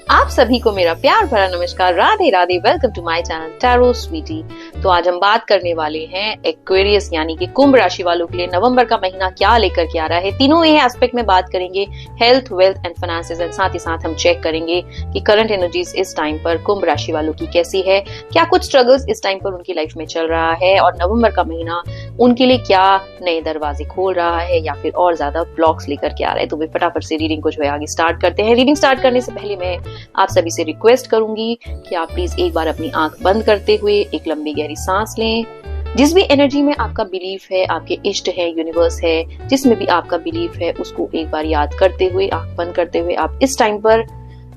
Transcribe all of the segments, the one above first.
आप सभी को मेरा प्यार भरा नमस्कार, Radhe Radhe. Welcome to my channel tarot sweetie. तो आज हम बात करने वाले हैं एक्वेरियस यानी कि कुंभ राशि वालों के लिए नवंबर का महीना क्या लेकर के आ रहा है। तीनों ही एस्पेक्ट में बात करेंगे, health, wealth and finances, and साथ ही साथ हम चेक करेंगे कि करंट एनर्जीज इस टाइम पर कुंभ राशि वालों की कैसी है, क्या कुछ स्ट्रगल्स इस टाइम पर उनकी लाइफ में चल रहा है और नवंबर का महीना उनके लिए क्या नए दरवाजे खोल रहा है या फिर और ज्यादा ब्लॉक्स लेकर के आ रहा है। तो वे फटाफट से रीडिंग को जो है आगे स्टार्ट करते हैं। रीडिंग स्टार्ट करने से पहले मैं आप सभी से रिक्वेस्ट करूंगी कि आप प्लीज एक बार अपनी आंख बंद करते हुए एक लंबी गहरी सांस लें। जिस भी एनर्जी में आपका बिलीफ है, आपके इष्ट है, यूनिवर्स है, जिसमें भी आपका बिलीफ है, उसको एक बार याद करते हुए, आंख बंद करते हुए आप इस टाइम पर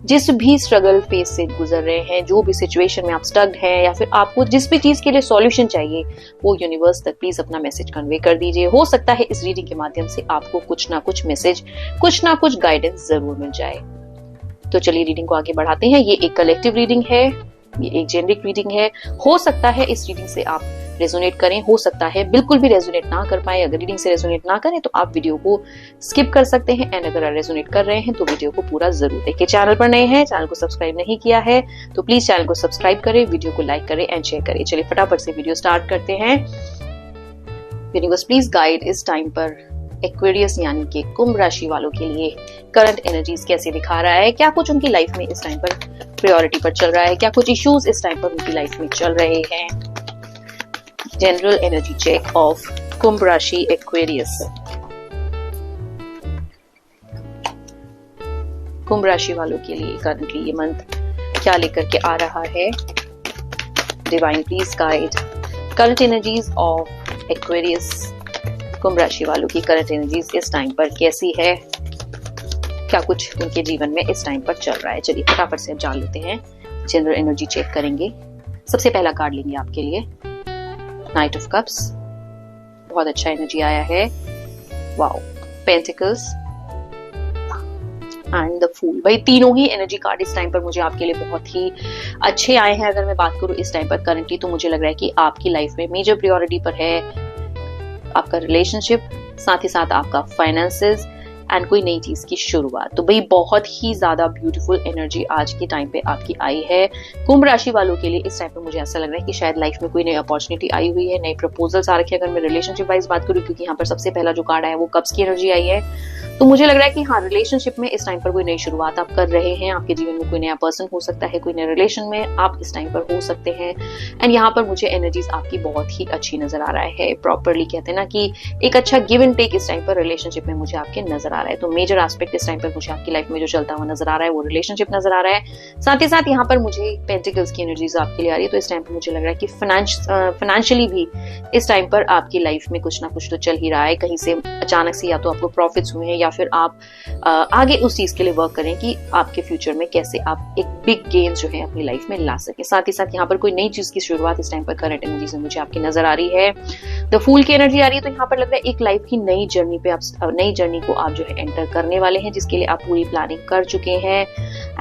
जिस भी स्ट्रगल फेज से गुजर रहे हैं, जो भी सिचुएशन में आप स्टक्ड हैं या फिर आपको जिस भी चीज के लिए सॉल्यूशन चाहिए, वो यूनिवर्स तक प्लीज अपना मैसेज कन्वे कर दीजिए। हो सकता है इस रीडिंग के माध्यम से आपको कुछ ना कुछ मैसेज, कुछ ना कुछ गाइडेंस जरूर मिल जाए। तो चलिए रीडिंग को आगे बढ़ाते हैं। ये एक कलेक्टिव रीडिंग है, ये एक जेनरिक रीडिंग है। हो सकता है इस रीडिंग से आप रेजोनेट करें, हो सकता है बिल्कुल भी रेजोनेट ना कर पाए। अगर रीडिंग से रेजोनेट ना करें तो आप वीडियो को स्किप कर सकते हैं, एंड अगर रेजोनेट कर रहे हैं तो वीडियो को पूरा जरूर देखें। चैनल पर नए हैं, चैनल को सब्सक्राइब नहीं किया है तो प्लीज चैनल को सब्सक्राइब करें, वीडियो को लाइक करें एंड शेयर करें। चलिए फटाफट से वीडियो स्टार्ट करते हैं। यूनिवर्स प्लीज गाइड इस टाइम पर एक्वेरियस यानी कि कुंभ राशि वालों के लिए करंट एनर्जीज कैसे दिखा रहा है, क्या कुछ उनकी लाइफ में इस टाइम पर प्रायोरिटी पर चल रहा है, क्या कुछ इश्यूज इस टाइम पर उनकी लाइफ में चल रहे हैं। जनरल एनर्जी चेक ऑफ कुंभ राशि एक्वेरियस। कुंभ राशि वालों के लिए करंटली ये मंथ क्या लेकर के आ रहा है। Divine please guide current energies of Aquarius. कुंभ राशि वालों की करंट एनर्जीज इस टाइम पर कैसी है, क्या कुछ उनके जीवन में इस टाइम पर चल रहा है। चलिए फटाफट से जान लेते हैं, जनरल एनर्जी चेक करेंगे। सबसे पहला कार्ड लेंगे आपके लिए नाइट ऑफ कप्स। बहुत अच्छा एनर्जी आया है, wow. Pentacles and the fool. भाई तीनों ही एनर्जी कार्ड इस टाइम पर मुझे आपके लिए बहुत ही अच्छे आए हैं। अगर मैं बात करूं इस टाइम पर करंटली, तो मुझे लग रहा है कि आपकी लाइफ में मेजर प्रायोरिटी पर है आपका रिलेशनशिप, साथ ही साथ आपका फाइनेंसेस एंड कोई नई चीज की शुरुआत। तो भाई बहुत ही ज्यादा ब्यूटीफुल एनर्जी आज के टाइम पे आपकी आई है कुंभ राशि वालों के लिए। इस टाइम पे मुझे ऐसा लग रहा है कि शायद लाइफ में कोई नई अपॉर्चुनिटी आई हुई है, नए प्रपोजल्स आ रखे हैं। अगर मैं रिलेशनशिप वाइज बात करूं, क्योंकि यहाँ पर सबसे पहला जो कार्ड आया वो कप्स की एनर्जी आई है, तो मुझे लग रहा है कि हाँ, रिलेशनशिप में इस टाइम पर कोई नई शुरुआत आप कर रहे हैं। आपके जीवन में कोई नया पर्सन हो सकता है, कोई नए रिलेशन में आप इस टाइम पर हो सकते हैं। एंड यहाँ पर मुझे एनर्जीज आपकी बहुत ही अच्छी नजर आ रहा है। प्रॉपरली कहते हैं ना कि एक अच्छा गिव एंड टेक इस टाइम पर रिलेशनशिप में मुझे आपके नजर आ रहा है। तो मेजर एस्पेक्ट इस टाइम पर मुझे आपकी लाइफ में जो चलता हुआ नजर आ रहा है वो रिलेशनशिप नजर आ रहा है। साथ ही साथ यहाँ पर मुझे पेंटिकल्स की एनर्जीज आपके लिए आ रही है। तो इस टाइम पर मुझे लग रहा है कि फाइनेंशियली भी इस टाइम पर आपकी लाइफ में कुछ ना कुछ तो चल ही रहा है। कहीं से अचानक से या तो आपको प्रॉफिट्स हुए हैं या फिर आप आगे उस चीज के लिए वर्क करें कि आपके फ्यूचर में कैसे आप एक बिग गेन जो है अपनी लाइफ में ला सके। साथ ही साथ यहाँ पर कोई नई चीज की शुरुआत इस टाइम पर करंट एनर्जी से मुझे आपकी नजर आ रही है। द फूल की एनर्जी आ रही है। तो यहाँ पर लग रहा है एक लाइफ की नई जर्नी पे आप नई जर्नी को आप जो है एंटर करने वाले हैं, जिसके लिए आप पूरी प्लानिंग कर चुके हैं।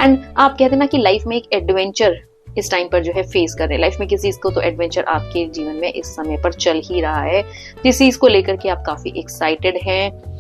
एंड आप कहते हैं ना कि लाइफ में एक एडवेंचर इस टाइम पर जो है फेस कर रहे हैं। लाइफ में किसी चीज को तो एडवेंचर आपके जीवन में इस समय पर चल ही रहा है, जिस चीज को लेकर के आप काफी एक्साइटेड हैं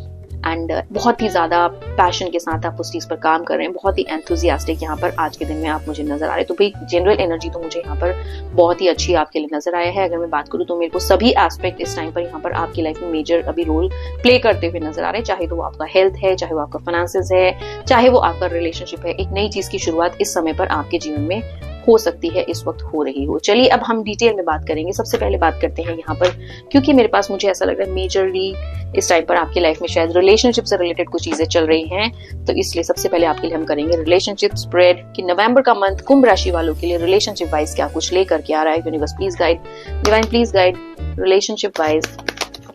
एंड बहुत ही ज्यादा पैशन के साथ आप उस चीज पर काम कर रहे हैं। बहुत ही एंथुजियास्टिक यहाँ पर आज के दिन में आप मुझे नजर आ रहे हैं। तो भाई जनरल एनर्जी तो मुझे यहाँ पर बहुत ही अच्छी आपके लिए नजर आया है। अगर मैं बात करूँ तो मेरे को सभी एस्पेक्ट इस टाइम पर यहाँ पर आपकी लाइफ में मेजर अभी रोल प्ले करते हुए नजर आ रहे हैं। चाहे तो वो आपका हेल्थ है, चाहे वो आपका फाइनेंसेस है, चाहे वो आपका रिलेशनशिप है। एक नई चीज की शुरुआत इस समय पर आपके जीवन में हो सकती है, इस वक्त हो रही हो। चलिए अब हम डिटेल में बात करेंगे। सबसे पहले बात करते हैं यहाँ पर, क्योंकि मेरे पास मुझे ऐसा लग रहा है मेजरली इस टाइम पर आपकी लाइफ में शायद रिलेशनशिप से रिलेटेड कुछ चीजें चल रही हैं, तो इसलिए सबसे पहले आपके लिए हम करेंगे रिलेशनशिप स्प्रेड कि नवंबर का मंथ कुंभ राशि वालों के लिए रिलेशनशिप वाइज क्या कुछ लेकर के आ रहा है। Universe please guide, divine please guide relationship wise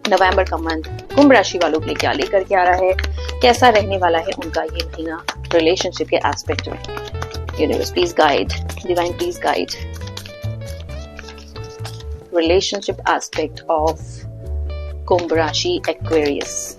November का मंथ कुंभ राशि वालों के लिए क्या लेकर के आ रहा है, कैसा रहने वाला है उनका ये महीना रिलेशनशिप के एस्पेक्ट में। Universe please guide, divine please guide relationship aspect of कुंभ राशि एक्वेरियस।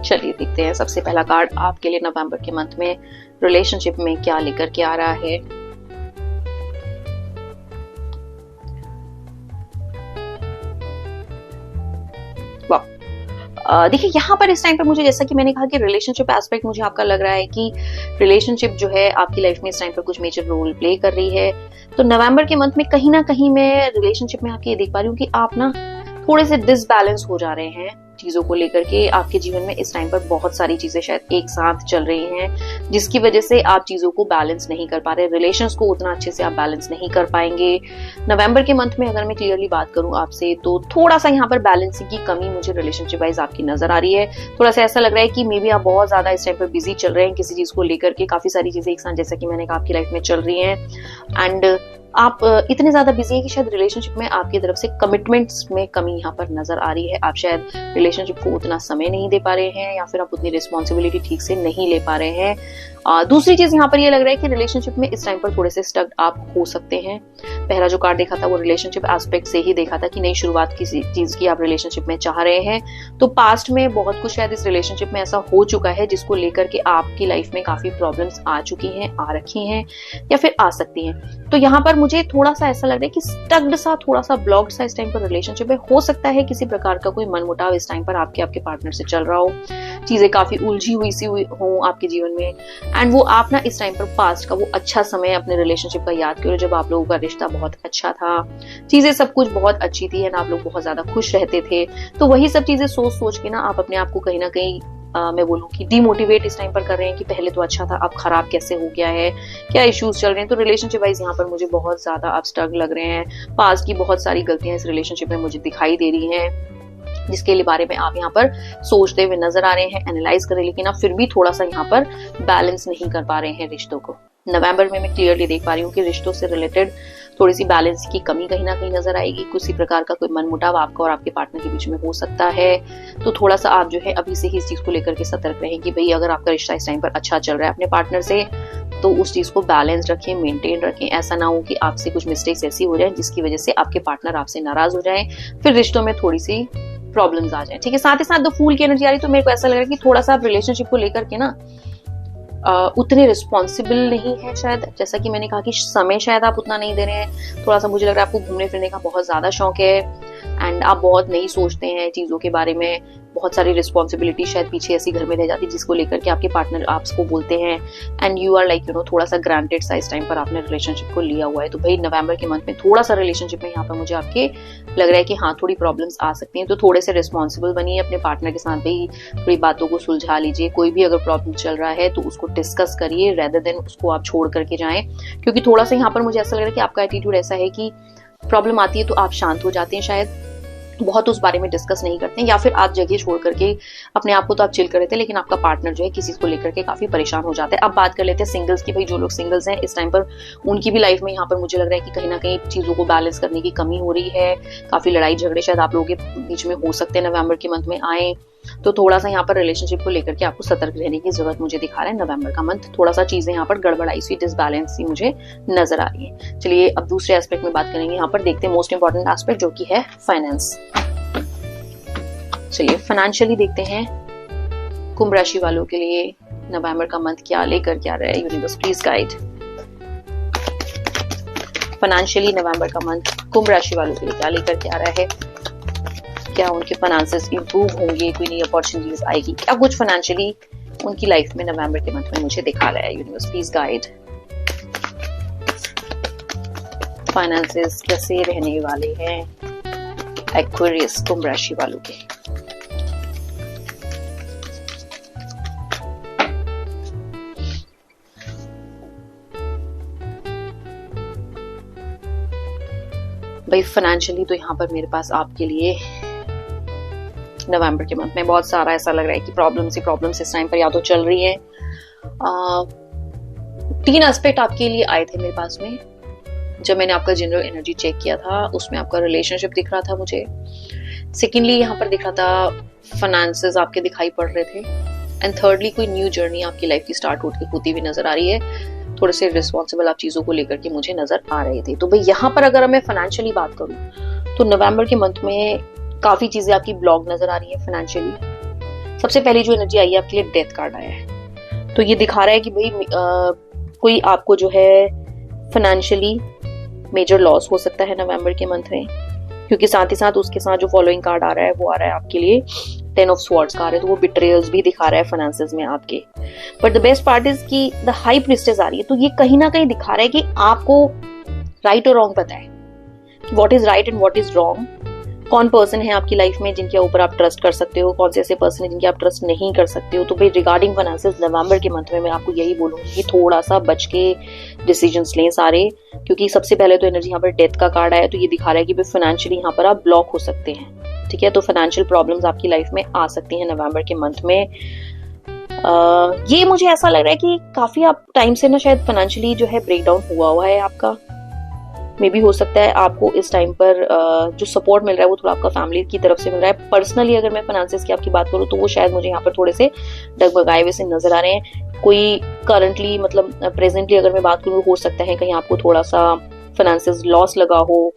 चलिए देखते हैं सबसे पहला कार्ड आपके लिए नवंबर के मंथ में रिलेशनशिप में क्या लेकर के आ रहा है। देखिए यहाँ पर इस टाइम पर मुझे, जैसा कि मैंने कहा कि रिलेशनशिप एस्पेक्ट, मुझे आपका लग रहा है कि रिलेशनशिप जो है आपकी लाइफ में इस टाइम पर कुछ मेजर रोल प्ले कर रही है। तो नवंबर के मंथ में कहीं ना कहीं मैं रिलेशनशिप में आपके ये देख पा रही हूँ कि आप ना थोड़े से डिसबैलेंस हो जा रहे हैं चीजों को लेकर के। आपके जीवन में इस टाइम पर बहुत सारी चीजें शायद एक साथ चल रही हैं, जिसकी वजह से आप चीजों को बैलेंस नहीं कर पा रहे, रिलेशंस को उतना अच्छे से आप बैलेंस नहीं कर पाएंगे। नवंबर के मंथ में अगर मैं क्लियरली बात करूं आपसे, तो थोड़ा सा यहाँ पर बैलेंसिंग की कमी मुझे रिलेशनशिप वाइज आपकी नजर आ रही है। थोड़ा सा ऐसा लग रहा है कि मे बी आप बहुत ज्यादा इस टाइम पर बिजी चल रहे हैं किसी चीज को लेकर के, काफी सारी चीजें एक साथ, जैसा कि मैंने कहा, आपकी लाइफ में चल रही है। एंड आप इतने ज्यादा बिजी है कि शायद रिलेशनशिप में आपकी तरफ से कमिटमेंट्स में कमी यहाँ पर नजर आ रही है। आप शायद रिलेशनशिप को उतना समय नहीं दे पा रहे हैं, या फिर आप उतनी रिस्पॉन्सिबिलिटी ठीक से नहीं ले पा रहे हैं। दूसरी चीज यहाँ पर ये लग रहा है कि रिलेशनशिप में इस टाइम पर थोड़े से स्टक आप हो सकते हैं। पहला जो कार्ड देखा था वो रिलेशनशिप एस्पेक्ट से ही देखा था कि नई शुरुआत किसी चीज की आप रिलेशनशिप में चाह रहे हैं। तो पास्ट में बहुत कुछ शायद इस रिलेशनशिप में ऐसा हो चुका है जिसको लेकर के आपकी लाइफ में काफी प्रॉब्लम्स आ चुकी हैं, आ रखी हैं, या फिर आ सकती हैं। तो यहाँ पर मुझे थोड़ा सा ऐसा लग रहा है कि स्टक्ड सा, थोड़ा सा ब्लॉक्ड सा इस टाइम पर रिलेशनशिप है। हो सकता है किसी प्रकार का कोई मनमुटाव इस टाइम पर आपके पार्टनर से चल रहा हो, चीजें काफी उलझी हुई सी हो आपके जीवन में। एंड वो आप ना इस टाइम पर पास्ट का वो अच्छा समय अपने रिलेशनशिप का याद करो, जब आप लोगों का रिश्ता बहुत अच्छा था, चीजें सब कुछ बहुत अच्छी थी, एंड आप लोग बहुत ज्यादा खुश रहते थे। तो वही सब चीजें सोच सोच के ना आप अपने आप को कहीं ना कहीं मैं बोलूँ कि डिमोटिवेट इस टाइम पर कर रहे हैं कि पहले तो अच्छा था, अब खराब कैसे हो गया है, क्या इश्यूज चल रहे हैं। तो रिलेशनशिप वाइज यहाँ पर मुझे बहुत ज्यादा आप स्टक लग रहे हैं। पास्ट की बहुत सारी गलतियां इस रिलेशनशिप में मुझे दिखाई दे रही हैं, जिसके बारे में आप यहाँ पर सोचते हुए नजर आ रहे हैं, एनालाइज कर रहे हैं, लेकिन आप फिर भी थोड़ा सा यहाँ पर बैलेंस नहीं कर पा रहे हैं रिश्तों को। नवंबर में मैं क्लियरली देख पा रही हूँ कि रिश्तों से रिलेटेड थोड़ी सी बैलेंस की कमी कहीं ना कहीं नजर आएगी। किसी प्रकार का कोई मनमुटाव आपका और आपके पार्टनर के बीच में हो सकता है। तो थोड़ा सा आप जो है अभी से ही इस चीज को लेकर के सतर्क रहें कि भाई अगर आपका रिश्ता इस टाइम पर अच्छा चल रहा है अपने पार्टनर से, तो उस चीज को बैलेंस रखें, मेंटेन रखें। ऐसा ना हो कि आपसे कुछ मिस्टेक्स ऐसी हो जाए जिसकी वजह से आपके पार्टनर आपसे नाराज हो जाए, फिर रिश्तों में थोड़ी सी प्रॉब्लम्स आ जाए। ठीक है, साथ ही साथ द फूल की एनर्जी आ रही, तो मेरे को ऐसा लग रहा है कि थोड़ा सा आप रिलेशनशिप को लेकर के ना उतने रिस्पॉन्सिबल नहीं है शायद। जैसा कि मैंने कहा कि समय शायद आप उतना नहीं दे रहे हैं। थोड़ा सा मुझे लग रहा है आपको घूमने फिरने का बहुत ज्यादा शौक है, एंड आप बहुत नहीं सोचते हैं चीजों के बारे में। बहुत सारी रिस्पॉन्सिबिलिटी शायद पीछे ऐसी घर में रह जाती है जिसको लेकर के आपके पार्टनर आपको बोलते हैं, एंड यू आर लाइक थोड़ा सा ग्रांटेड सा इस टाइम पर आपने रिलेशनशिप को लिया हुआ है। तो भाई नवंबर के मंथ में थोड़ा सा रिलेशनशिप में यहाँ पर मुझे आपके लग रहा है कि हाँ थोड़ी प्रॉब्लम्स आ सकती हैं। तो थोड़े से रिस्पॉन्सिबल बनिए अपने पार्टनर के साथ, भाई थोड़ी बातों को सुलझा लीजिए। कोई भी अगर प्रॉब्लम चल रहा है तो उसको डिस्कस करिए, रेदर देन उसको आप छोड़ करके जाएं। क्योंकि थोड़ा सा यहाँ पर मुझे ऐसा लग रहा है कि आपका एटीट्यूड ऐसा है कि प्रॉब्लम आती है तो आप शांत हो जाते हैं, शायद बहुत उस बारे में डिस्कस नहीं करते हैं, या फिर आप जगह छोड़ करके अपने आप को तो आप चिल कर रहे थे, लेकिन आपका पार्टनर जो है किसी को लेकर के काफी परेशान हो जाता है। अब बात कर लेते हैं सिंगल्स की। भाई जो लोग सिंगल्स हैं इस टाइम पर, उनकी भी लाइफ में यहाँ पर मुझे लग रहा है कि कहीं ना कहीं चीजों को बैलेंस करने की कमी हो रही है। काफी लड़ाई झगड़े शायद आप लोगों के बीच में हो सकते हैं नवंबर के मंथ में आए। तो थोड़ा सा यहाँ पर रिलेशनशिप को लेकर के आपको सतर्क रहने की जरूरत मुझे दिखा रहा है नवंबर का मंथ। थोड़ा सा चीजें यहाँ पर गड़बड़ाई सी, डिसबैलेंस सी मुझे नजर आ रही है। चलिए अब दूसरे एस्पेक्ट में बात करेंगे। यहाँ पर देखते हैं मोस्ट इंपॉर्टेंट एस्पेक्ट जो कि है फाइनेंस। चलिए फाइनेंशियली देखते हैं कुंभ राशि वालों के लिए नवंबर का मंथ क्या लेकर क्या रहा है। यूनिवर्स प्लीज गाइड फाइनेंशियली नवंबर का मंथ कुंभ राशि वालों के लिए क्या लेकर के आ रहा है। क्या उनके फाइनेंसेस इंप्रूव होंगे, कोई नई अपॉर्चुनिटीज आएगी, क्या कुछ फाइनेंशियली उनकी लाइफ में नवंबर के मंथ में मुझे दिखा रहा है। यूनिवर्स प्लीज गाइड फाइनेंसेस कैसे रहने वाले हैं एक्वेरियस कुंभ राशि वालों के। भाई फाइनेंशियली तो यहाँ पर मेरे पास आपके लिए नवंबर के मंथ में बहुत सारा ऐसा लग रहा है कि प्रॉब्लम्स इस टाइम पर या तो चल रही है। 3 एस्पेक्ट आपके लिए आए थे मेरे पास में जब मैंने आपका जनरल एनर्जी चेक किया था। उसमें आपका रिलेशनशिप दिख रहा था मुझे। सेकेंडली यहाँ पर दिख रहा था फाइनेंसेस आपके दिखाई पड़ रहे थे, एंड थर्डली कोई न्यू जर्नी आपकी लाइफ की स्टार्ट होती हुई नजर आ रही है। थोड़े से रिस्पॉन्सिबल आप चीजों को लेकर के मुझे नजर आ रहे थे। तो भाई यहाँ पर अगर मैं फाइनेंशियली बात करूं तो नवंबर के मंथ में काफी चीजें आपकी ब्लॉक नजर आ रही है फाइनेंशियली। सबसे पहली जो एनर्जी आई है आपके लिए डेथ कार्ड आया है। तो ये दिखा रहा है कि भाई कोई आपको जो है फाइनेंशियली मेजर लॉस हो सकता है नवंबर के मंथ में, क्योंकि साथ ही साथ उसके साथ जो फॉलोइंग कार्ड आ रहा है वो आ रहा है आपके लिए 10 ऑफ स्वॉर्ड्स का आ रहा है, तो वो बिट्रेयल्स भी दिखा रहा है फाइनेंसेस में आपके। But the best part is कि द हाई प्रीस्टेस आ रही है, तो ये कहीं ना कहीं दिखा रहा है कि आपको राइट और रॉन्ग पता है, what is right and what is wrong. कौन पर्सन है आपकी लाइफ में जिनके ऊपर आप ट्रस्ट कर सकते हो, कौन से ऐसे पर्सन है जिनके आप ट्रस्ट नहीं कर सकते हो। तो भाई रिगार्डिंग फाइनेंसेस नवंबर के मंथ में मैं आपको यही बोलूंगी कि थोड़ा सा बच के डिसीजंस लें सारे, क्योंकि सबसे पहले तो एनर्जी यहाँ पर डेथ का कार्ड आया, तो ये दिखा रहा है कि फाइनेंशियली यहाँ पर आप ब्लॉक हो सकते हैं, ठीक है। तो फाइनेंशियल प्रॉब्लम्स आपकी लाइफ में आ सकती हैं नवंबर के मंथ में। ये मुझे ऐसा लग रहा है कि काफी आप टाइम से ना शायद फाइनेंशियली जो है ब्रेकडाउन हुआ है आपका। मे भी हो सकता है आपको इस टाइम पर जो सपोर्ट मिल रहा है वो थोड़ा आपका फैमिली की तरफ से मिल रहा है। पर्सनली अगर मैं फाइनेंसेस की आपकी बात करूँ तो वो शायद मुझे यहाँ पर थोड़े से डगमगाए हुए से नजर आ रहे हैं। कोई करंटली मतलब प्रेजेंटली अगर मैं बात करूँ, हो सकता है कहीं आपको थोड़ा सा फाइनेंसेस लॉस लगा हो,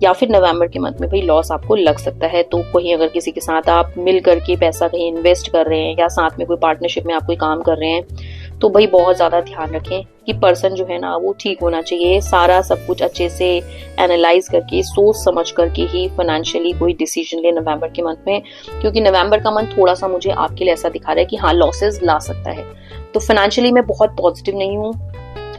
या फिर नवंबर के मंथ में भाई लॉस आपको लग सकता है। तो कहीं अगर किसी के साथ आप मिल करके पैसा कहीं इन्वेस्ट कर रहे हैं, या साथ में कोई पार्टनरशिप में आप कोई काम कर रहे हैं, तो भाई बहुत ज्यादा ध्यान रखें कि पर्सन जो है ना वो ठीक होना चाहिए। सारा सब कुछ अच्छे से एनालाइज करके सोच समझ करके ही फाइनेंशियली कोई डिसीजन ले नवंबर के मंथ में, क्योंकि नवंबर का मंथ थोड़ा सा मुझे आपके लिए ऐसा दिखा रहा है कि हाँ लॉसेस ला सकता है। तो फाइनेंशियली मैं बहुत पॉजिटिव नहीं हूँ,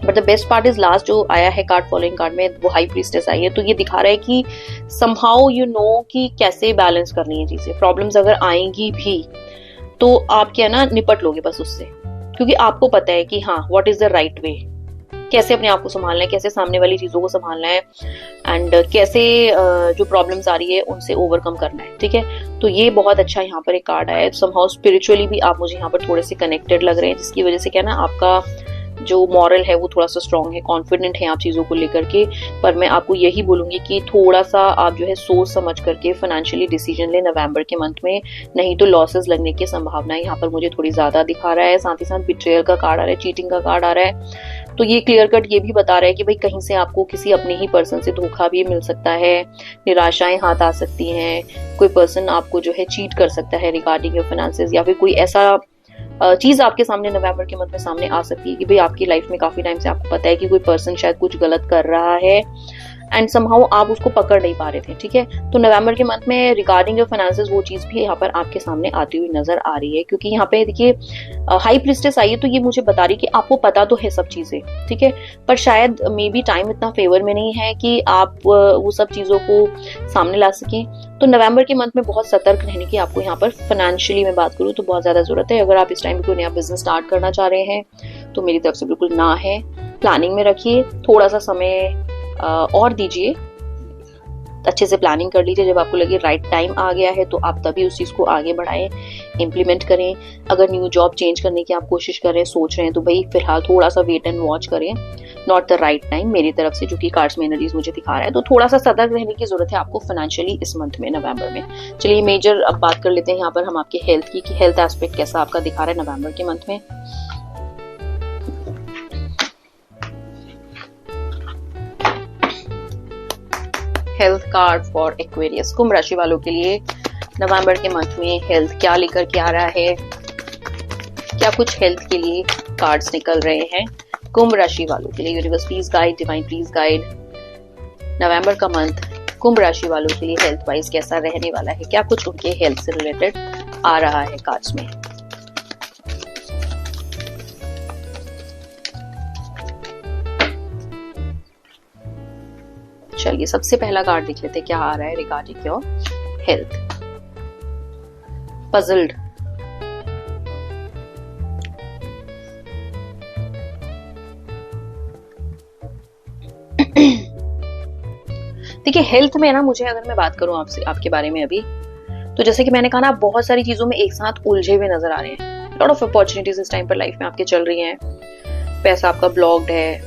but the best part is last जो आया है कार्ड फॉलोइंग कार्ड में, वो हाई प्रीस्टेस आई है, तो ये दिखा रहा है कि समहाउ यू नो कि कैसे बैलेंस करनी है चीजें। प्रॉब्लम्स अगर आएंगी भी तो आप क्या ना निपट लोगे बस उससे, क्योंकि आपको पता है कि हाँ what is the right way, कैसे अपने आप को संभालना है, कैसे सामने वाली चीजों को संभालना है, एंड कैसे जो प्रॉब्लम्स आ रही है उनसे ओवरकम करना है, ठीक है। तो ये बहुत अच्छा यहाँ पर एक कार्ड आया है। समहाउ स्पिरिचुअली भी आप मुझे यहाँ पर थोड़े से कनेक्टेड लग रहे हैं, जिसकी वजह से क्या ना आपका जो मॉरल है वो थोड़ा सा स्ट्रांग है, कॉन्फिडेंट है आप चीजों को लेकर के। पर मैं आपको यही बोलूंगी कि थोड़ा सा आप जो है सोच समझ करके फाइनेंशियली डिसीजन ले नवंबर के मंथ में, नहीं तो लॉसेस लगने की संभावना यहाँ पर मुझे थोड़ी ज्यादा दिखा रहा है। साथ ही साथ बिट्रेयल का कार्ड आ रहा है, चीटिंग का कार्ड आ रहा है, तो ये क्लियर कट ये भी बता रहा है कि भाई कहीं से आपको किसी अपने ही पर्सन से धोखा भी मिल सकता है, निराशाएं हाथ आ सकती हैं, कोई पर्सन आपको जो है चीट कर सकता है रिगार्डिंग योर फाइनेंसेस, या फिर कोई ऐसा चीज आपके सामने नवंबर के मंथ में सामने आ सकती है कि भाई आपकी लाइफ में काफी टाइम से आपको पता है कि कोई पर्सन शायद कुछ गलत कर रहा है एंड समहाउ आप उसको पकड़ नहीं पा रहे थे, ठीक है। तो नवंबर के मंथ में रिगार्डिंग योर फाइनेंसेस वो चीज भी यहाँ पर आपके सामने आती हुई नजर आ रही है, क्योंकि यहाँ पे देखिए हाई प्रीस्टेस आई है, तो ये मुझे बता रही कि आपको पता तो है सब चीजें, ठीक है, पर शायद मे बी टाइम इतना फेवर में नहीं है कि आप वो सब चीजों को सामने ला सकें। तो नवंबर के मंथ में बहुत सतर्क रहने की आपको यहाँ पर फाइनेंशियली मैं बात करूँ तो बहुत ज्यादा जरूरत है। अगर आप इस टाइम कोई नया बिजनेस स्टार्ट करना चाह रहे हैं तो मेरी तरफ से बिल्कुल ना है, प्लानिंग में रखिए, थोड़ा सा समय और दीजिए, अच्छे से प्लानिंग कर लीजिए। जब आपको लगे राइट टाइम आ गया है तो आप तभी उस चीज को आगे बढ़ाएं, इम्प्लीमेंट करें। अगर न्यू जॉब चेंज करने की आप कोशिश कर रहे हैं, सोच रहे हैं, तो भाई फिलहाल थोड़ा सा वेट एंड वॉच करें, नॉट द राइट टाइम मेरी तरफ से, जो कि कार्ड्स में एनर्जीज मुझे दिखा रहा है। तो थोड़ा सा सतर्क रहने की जरूरत है आपको फाइनेंशियली इस मंथ में, नवंबर में। चलिए मेजर अब बात कर लेते हैं यहाँ पर हम आपके हेल्थ की, कि हेल्थ एस्पेक्ट कैसा आपका दिखा रहा है नवंबर के मंथ में। हेल्थ कार्ड फॉर एक्वेरियस, कुंभ राशि वालों के लिए नवंबर के मंथ में हेल्थ क्या लेकर के आ रहा है, क्या कुछ हेल्थ के लिए कार्ड्स निकल रहे हैं कुंभ राशि वालों के लिए। Universe please guide, divine please guide, November का मंथ कुंभ राशि वालों के लिए हेल्थ वाइज कैसा रहने वाला है, क्या कुछ उनके हेल्थ से रिलेटेड आ रहा है कार्ड्स में। चलिए सबसे पहला कार्ड देख लेते हैं क्या आ रहा है रिगार्डिंग योर हेल्थ। पजल्ड, देखिए हेल्थ में ना मुझे, अगर मैं बात करूं आपसे आपके बारे में अभी, तो जैसे कि मैंने कहा ना आप बहुत सारी चीजों में एक साथ उलझे हुए नजर आ रहे हैं। लॉट ऑफ अपॉर्चुनिटीज इस टाइम पर लाइफ में आपके चल रही हैं, पैसा आपका ब्लॉक्ड है,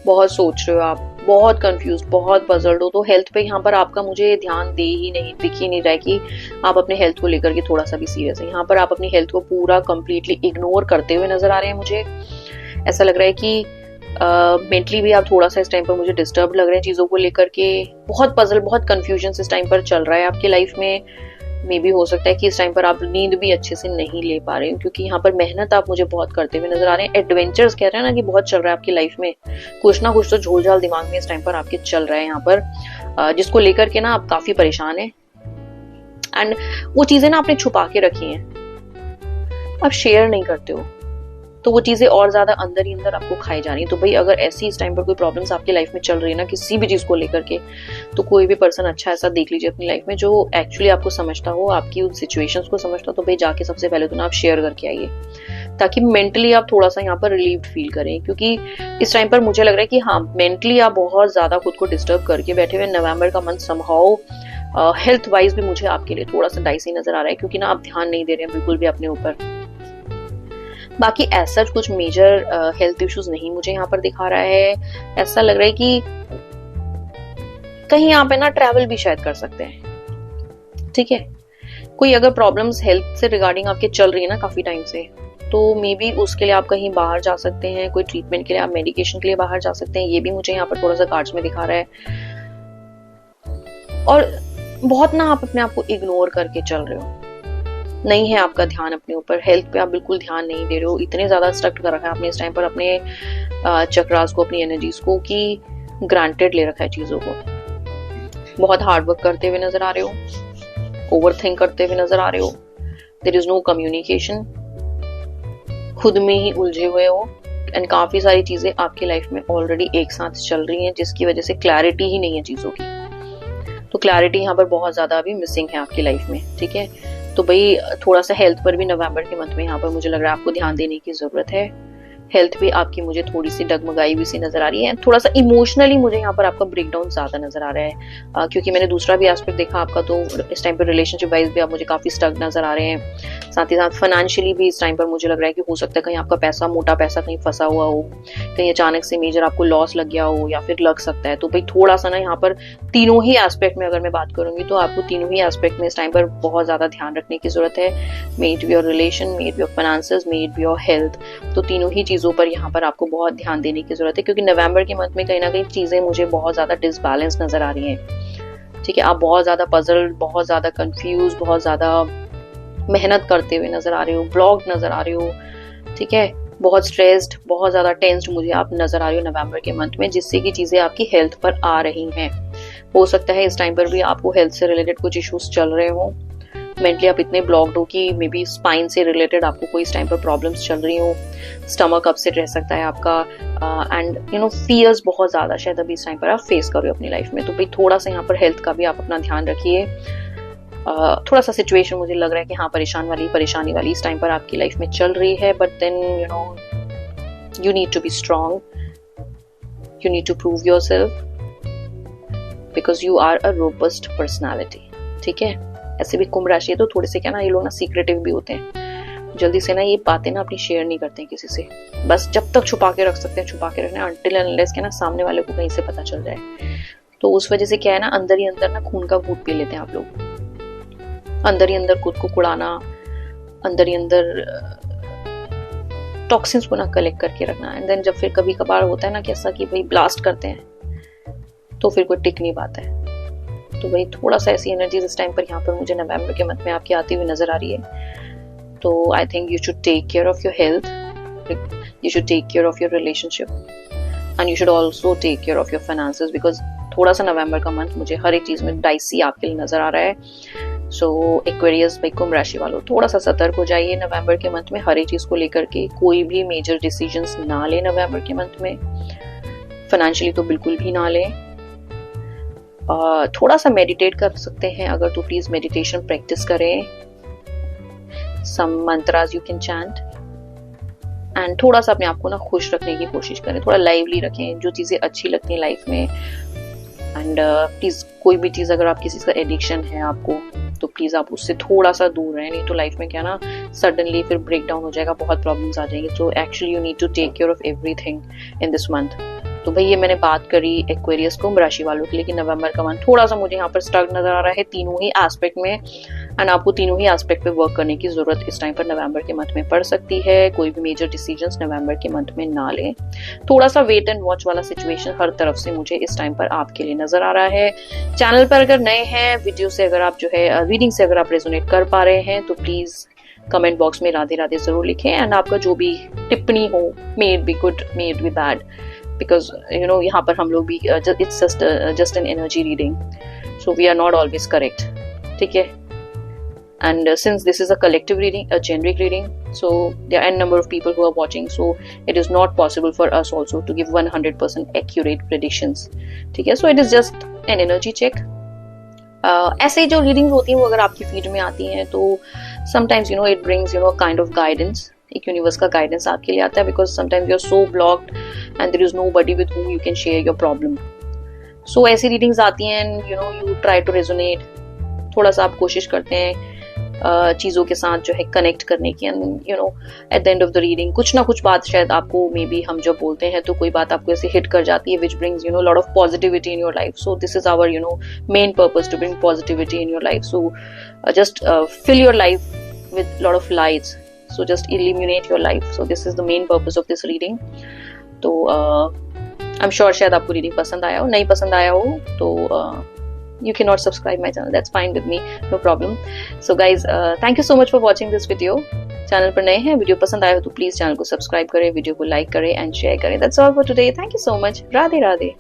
बहुत सोच रहे हो आप, बहुत कंफ्यूज, बहुत पजल्ड हो। तो हेल्थ पे यहाँ पर आपका मुझे ध्यान दिख ही नहीं रहा है कि आप अपने हेल्थ को लेकर के थोड़ा सा भी सीरियस है। यहाँ पर आप अपनी हेल्थ को पूरा कंप्लीटली इग्नोर करते हुए नजर आ रहे हैं। मुझे ऐसा लग रहा है कि मेंटली भी आप थोड़ा सा इस टाइम पर मुझे डिस्टर्ब लग रहे हैं चीजों को लेकर के, बहुत पजल, बहुत कंफ्यूजन इस टाइम पर चल रहा है आपकी लाइफ में। मे भी हो सकता है कि इस टाइम पर आप नींद भी अच्छे से नहीं ले पा रहे हो, क्योंकि यहाँ पर मेहनत आप मुझे बहुत करते हुए नजर आ रहे हैं। एडवेंचर्स कह रहे हैं ना कि बहुत चल रहा है आपकी लाइफ में, कुछ ना कुछ तो झोलझाल दिमाग में इस टाइम पर आपके चल रहा है यहाँ पर, जिसको लेकर के ना आप काफी परेशान हैं। एंड वो चीजें ना आपने छुपा के रखी हैं, आप शेयर नहीं करते हो, तो वो चीजें और ज्यादा अंदर ही अंदर आपको खाई जा रही है। तो भाई अगर ऐसी इस टाइम पर कोई प्रॉब्लम्स आपकी लाइफ में चल रही है ना किसी भी चीज को लेकर के, तो कोई भी पर्सन अच्छा ऐसा देख लीजिए अपनी लाइफ में जो एक्चुअली आपको समझता हो, आपकी उन सिचुएशंस को समझता हो, तो भाई जाके सबसे पहले तो ना आप शेयर करके आइए, ताकि मेंटली आप थोड़ा सा यहाँ पर रिलीव्ड फील करें। क्योंकि इस टाइम पर मुझे लग रहा है कि हाँ, मेंटली आप बहुत ज्यादा खुद को डिस्टर्ब करके बैठे हुए। नवंबर का मंथ समहाउ हेल्थ वाइज भी मुझे आपके लिए थोड़ा सा डाइसी नजर आ रहा है, क्योंकि ना आप ध्यान नहीं दे रहे हैं बिल्कुल भी अपने ऊपर। बाकी ऐसा कुछ मेजर हेल्थ इश्यूज नहीं मुझे यहाँ पर दिखा रहा है। ऐसा लग रहा है कि कहीं यहाँ पे ना ट्रैवल भी शायद कर सकते हैं, ठीक है। कोई अगर प्रॉब्लम्स हेल्थ से रिगार्डिंग आपके चल रही है ना काफी टाइम से, तो मे बी उसके लिए आप कहीं बाहर जा सकते हैं, कोई ट्रीटमेंट के लिए, आप मेडिकेशन के लिए बाहर जा सकते हैं। ये भी मुझे यहाँ पर थोड़ा सा कार्ड्स में दिखा रहा है। और बहुत ना आप अपने आप को इग्नोर करके चल रहे हो, नहीं है आपका ध्यान अपने ऊपर, हेल्थ पे आप बिल्कुल ध्यान नहीं दे रहे हो। इतने ज्यादा स्ट्रक्ट कर रखा है आपने इस टाइम पर अपने चक्रास को, अपनी एनर्जीज को, कि ग्रांटेड ले रखा है चीजों को। बहुत हार्ड वर्क करते हुए नजर आ रहे हो, ओवर थिंक करते हुए नजर आ रहे हो, देयर इज नो कम्युनिकेशन, खुद में ही उलझे हुए हो, एंड काफी सारी चीजें आपकी लाइफ में ऑलरेडी एक साथ चल रही हैं, जिसकी वजह से क्लैरिटी ही नहीं है चीजों की। तो क्लैरिटी यहाँ पर बहुत ज्यादा अभी मिसिंग है आपकी लाइफ में, ठीक है। तो भाई थोड़ा सा हेल्थ पर भी नवंबर के मंथ में यहाँ पर मुझे लग रहा है आपको ध्यान देने की जरूरत है। हेल्थ भी आपकी मुझे थोड़ी सी डगमगाई हुई सी नजर आ रही है। थोड़ा सा इमोशनली मुझे यहाँ पर आपका ब्रेकडाउन ज्यादा नजर आ रहा है, क्योंकि मैंने दूसरा भी एस्पेक्ट देखा आपका, तो इस टाइम पर रिलेशनशिप वाइज भी आप मुझे काफी स्टक नजर आ रहे हैं। साथ ही साथ फाइनेंशियली भी इस टाइम पर मुझे लग रहा है कि हो सकता है कहीं आपका पैसा, मोटा पैसा कहीं फंसा हुआ हो, कहीं अचानक से मेजर आपको लॉस लग गया हो, या फिर लग सकता है। तो भाई थोड़ा सा ना यहाँ पर तीनों ही एस्पेक्ट में अगर मैं बात करूंगी, तो आपको तीनों ही एस्पेक्ट में इस टाइम पर बहुत ज्यादा ध्यान रखने की जरूरत है। मे it be your relation, may it be your finances, may it be your health. तो तीनों ही चीजों पर यहाँ पर आपको बहुत ध्यान देने की जरूरत है, क्योंकि नवंबर के मंथ में कहीं ना कहीं चीजें मुझे बहुत ज्यादा डिसबैलेंस नजर आ रही हैं, ठीक है। आप बहुत ज्यादा पजल्ड, बहुत ज्यादा कंफ्यूज, बहुत ज्यादा मेहनत करते हुए नजर आ रहे हो, ब्लॉक्ड नजर आ रहे हो, ठीक है। बहुत स्ट्रेस्ड, बहुत ज्यादा टेंस्ड मुझे आप नजर आ रही हो नवंबर के मंथ में, जिससे कि चीजें आपकी हेल्थ पर आ रही हैं। हो सकता है इस टाइम पर भी आपको हेल्थ से रिलेटेड कुछ इश्यूज चल रहे हो, मेंटली आप इतने ब्लॉक्ड हो कि मे बी स्पाइन से रिलेटेड आपको कोई इस टाइम पर प्रॉब्लम्स चल रही हो, स्टमक अपसेट रह सकता है आपका, एंड यू नो फियर्स बहुत ज्यादा शायद अभी इस टाइम पर आप फेस कर रहे हो अपनी लाइफ में। तो भाई थोड़ा सा यहाँ पर हेल्थ का भी आप अपना ध्यान रखिए। थोड़ा सा सिचुएशन मुझे लग रहा है कि हाँ, परेशानी वाली इस टाइम पर आपकी लाइफ में चल रही है, but then you know you need to be strong, you need to prove yourself, because you are a robust personality, ठीक है। ऐसे भी कुंभ राशि है तो थोड़े से क्या ना, ये लोग ना सीक्रेटिव भी होते हैं, जल्दी से ना ये बातें ना अपनी शेयर नहीं करते हैं किसी से, बस जब तक छुपा के रख सकते हैं छुपा के रखना, अनटिल अनलेस के ना सामने वाले को कहीं से पता चल जाए। तो उस वजह से क्या है ना, अंदर ही अंदर ना खून का घूंट पी लेते हैं आप लोग, अंदर ही अंदर खुद को कुड़ाना, अंदर ही अंदर टॉक्सिन्स को ना कलेक्ट करके रखना, एंड देन जब फिर कभी कभार होता है ना कि ऐसा कि भाई ब्लास्ट करते हैं, तो फिर कोई टिक नहीं पाता है। तो भाई थोड़ा सा ऐसी एनर्जीज इस टाइम पर यहाँ पर मुझे नवंबर के मंथ में आपकी आती हुई नजर आ रही है। तो I think you should take care of your health, you should take care of your relationship, and you should also take care of your finances, because थोड़ा सा नवंबर का मंथ मुझे हर एक चीज में डाइसी आपके लिए नजर आ रहा है। सो एक्वेरियस भाई कुंभ राशि वालों, थोड़ा सा सतर्क हो जाइए नवंबर के मंथ में हर एक चीज को लेकर के। कोई भी मेजर डिसीजंस ना ले नवंबर के मंथ में, फाइनेंशियली तो बिल्कुल भी ना लें। थोड़ा सा मेडिटेट कर सकते हैं अगर, तो प्लीज मेडिटेशन प्रैक्टिस करें, सम mantras you can chant, and थोड़ा सा अपने आप को ना खुश रखने की कोशिश करें, थोड़ा लाइवली रखें, जो चीजें अच्छी लगती हैं लाइफ में। एंड प्लीज कोई भी चीज अगर आप किसी का एडिक्शन है आपको, तो प्लीज आप उससे थोड़ा सा दूर रहें, नहीं तो लाइफ में क्या ना सडनली फिर ब्रेक डाउन हो जाएगा, बहुत प्रॉब्लम्स आ जाएंगे। तो actually you need to take care of everything in this month. तो भाई ये मैंने बात करी एक्वेरियस कुंभ राशि वालों के लिए कि नवंबर का मंथ थोड़ा सा मुझे यहाँ पर स्ट्रक नजर आ रहा है तीनों ही एस्पेक्ट में, एंड आपको तीनों ही एस्पेक्ट पे वर्क करने की जरूरत इस टाइम पर नवंबर के मंथ में पड़ सकती है। कोई भी मेजर डिसीजंस नवंबर के मंथ में ना लें, थोड़ा सा वेट एंड वॉच वाला सिचुएशन हर तरफ से मुझे इस टाइम पर आपके लिए नजर आ रहा है। चैनल पर अगर नए हैं, वीडियो से अगर आप जो है रीडिंग से अगर आप रेजोनेट कर पा रहे हैं, तो प्लीज कमेंट बॉक्स में राधे राधे जरूर लिखें, एंड आपका जो भी टिप्पणी हो, may it be good, may it be bad, because you know यहाँ पर हम लोग भी it's just an energy reading, so we are not always correct, ठीक है। And since this is a collective reading, a generic reading, so there are n number of people who are watching, so it is not possible for us also to give 100% accurate predictions. ठीक है, so it is just an energy check. ऐसे जो readings होती हैं वो अगर आपकी feed में आती हैं तो sometimes it brings kind of guidance. एक यूनिवर्स का गाइडेंस आपके लिए आता है, because sometimes you are so blocked and there is nobody with whom you can share your problem. So ऐसी रीडिंग्स आती हैं and you try to resonate. थोड़ा सा आप कोशिश करते हैं चीज़ों के साथ जो है कनेक्ट करने की, and at the end of the reading कुछ ना कुछ बात शायद आपको, मे बी हम जब बोलते हैं तो कोई बात आपको ऐसे हिट कर जाती है which brings lot of positivity in your life. So this is our main purpose, to bring positivity in your life. So just fill your life with lot of lights, so just illuminate your life. So this is the main purpose of this reading. तो I'm sure शायद आपको reading पसंद आया हो. नहीं पसंद आया हो तो you cannot subscribe my channel, that's fine with me, no problem. So guys, thank you so much for watching this video. Channel पर नए हैं, वीडियो पसंद आया हो तो प्लीज चैनल को सब्सक्राइब करें, वीडियो को लाइक करें एंड शेयर करें. That's all for today. Thank you so much. Radhe Radhe.